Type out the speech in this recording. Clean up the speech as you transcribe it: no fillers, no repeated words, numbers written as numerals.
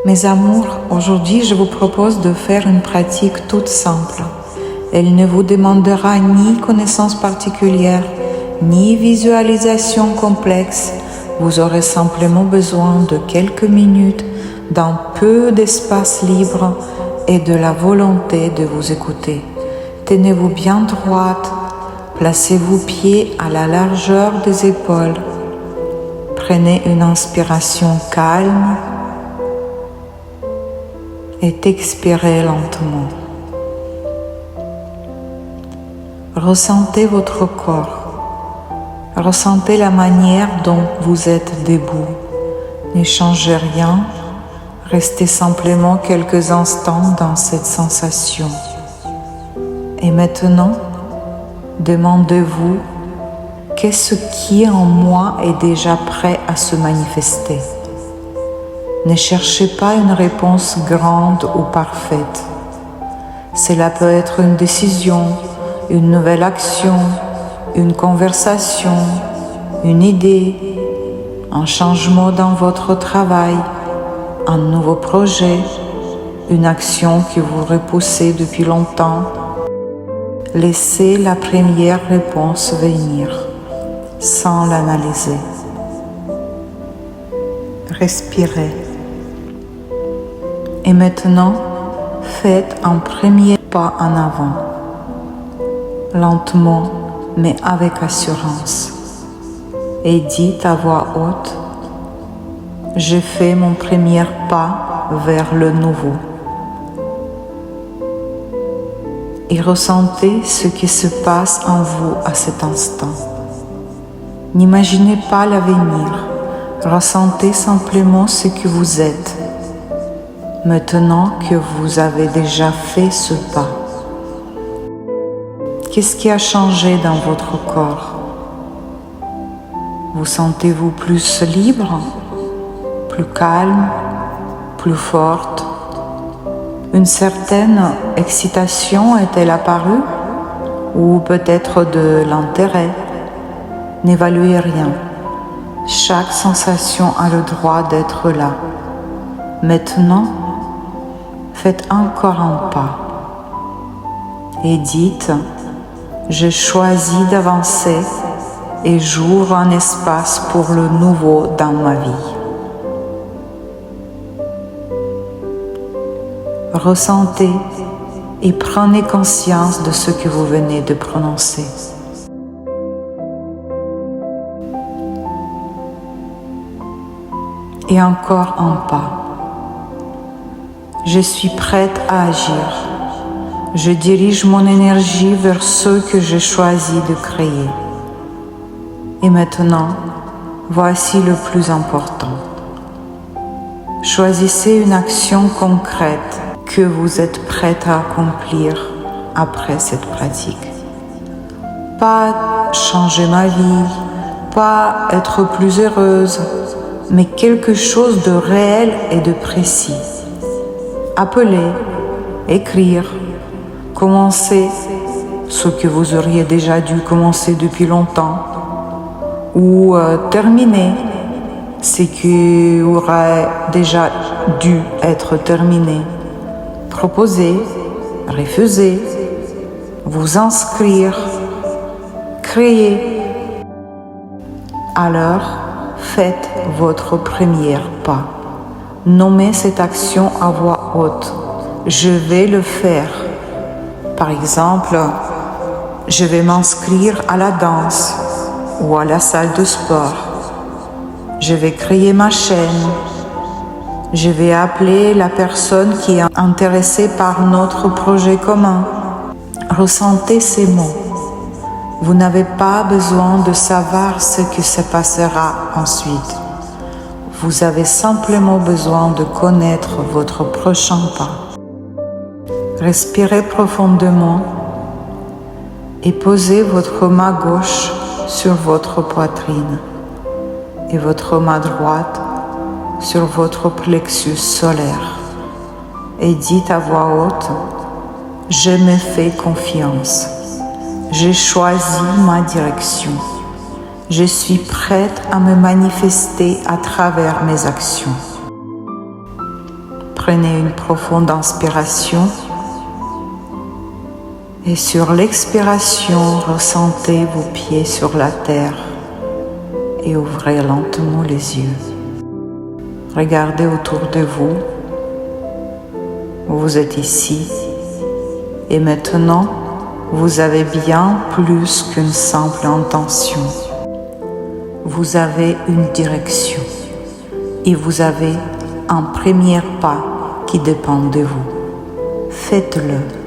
Mes amours, aujourd'hui je vous propose de faire une pratique toute simple. Elle ne vous demandera ni connaissance particulière, ni visualisation complexe. Vous aurez simplement besoin de quelques minutes, d'un peu d'espace libre et de la volonté de vous écouter. Tenez-vous bien droite, placez vos pieds à la largeur des épaules. Prenez une inspiration calme et expirez lentement. Ressentez votre corps. Ressentez la manière dont vous êtes debout. Ne changez rien. Restez simplement quelques instants dans cette sensation. Et maintenant, demandez-vous qu'est-ce qui en moi est déjà prêt à se manifester. Ne cherchez pas une réponse grande ou parfaite. Cela peut être une décision, une nouvelle action, une conversation, une idée, un changement dans votre travail, un nouveau projet, une action que vous repoussez depuis longtemps. Laissez la première réponse venir, sans l'analyser. Respirez. Et maintenant, faites un premier pas en avant, lentement mais avec assurance, et dites à voix haute: je fais mon premier pas vers le nouveau. Et ressentez ce qui se passe en vous à cet instant. N'imaginez pas l'avenir, ressentez simplement ce que vous êtes, maintenant que vous avez déjà fait ce pas. Qu'est-ce qui a changé dans votre corps? Vous sentez-vous plus libre, plus calme, plus forte? Une certaine excitation est-elle apparue? Ou peut-être de l'intérêt? N'évaluez rien. Chaque sensation a le droit d'être là. Maintenant, faites encore un pas et dites: je choisis d'avancer et j'ouvre un espace pour le nouveau dans ma vie. Ressentez et prenez conscience de ce que vous venez de prononcer. Et encore un pas. Je suis prête à agir. Je dirige mon énergie vers ce que j'ai choisi de créer. Et maintenant, voici le plus important. Choisissez une action concrète que vous êtes prête à accomplir après cette pratique. Pas changer ma vie, pas être plus heureuse, mais quelque chose de réel et de précis. Appeler, écrire, commencer ce que vous auriez déjà dû commencer depuis longtemps, ou terminer ce qui aurait déjà dû être terminé. Proposer, refuser, vous inscrire, créer. Alors, faites votre premier pas. Nommez cette action à voix haute. Je vais le faire. Par exemple, je vais m'inscrire à la danse ou à la salle de sport. Je vais créer ma chaîne. Je vais appeler la personne qui est intéressée par notre projet commun. Ressentez ces mots. Vous n'avez pas besoin de savoir ce qui se passera ensuite. Vous avez simplement besoin de connaître votre prochain pas. Respirez profondément et posez votre main gauche sur votre poitrine et votre main droite sur votre plexus solaire et dites à voix haute: je me fais confiance. J'ai choisi ma direction. Je suis prête à me manifester à travers mes actions. Prenez une profonde inspiration et sur l'expiration, ressentez vos pieds sur la terre et ouvrez lentement les yeux. Regardez autour de vous. Vous êtes ici et maintenant, vous avez bien plus qu'une simple intention. Vous avez une direction et vous avez un premier pas qui dépend de vous. Faites-le.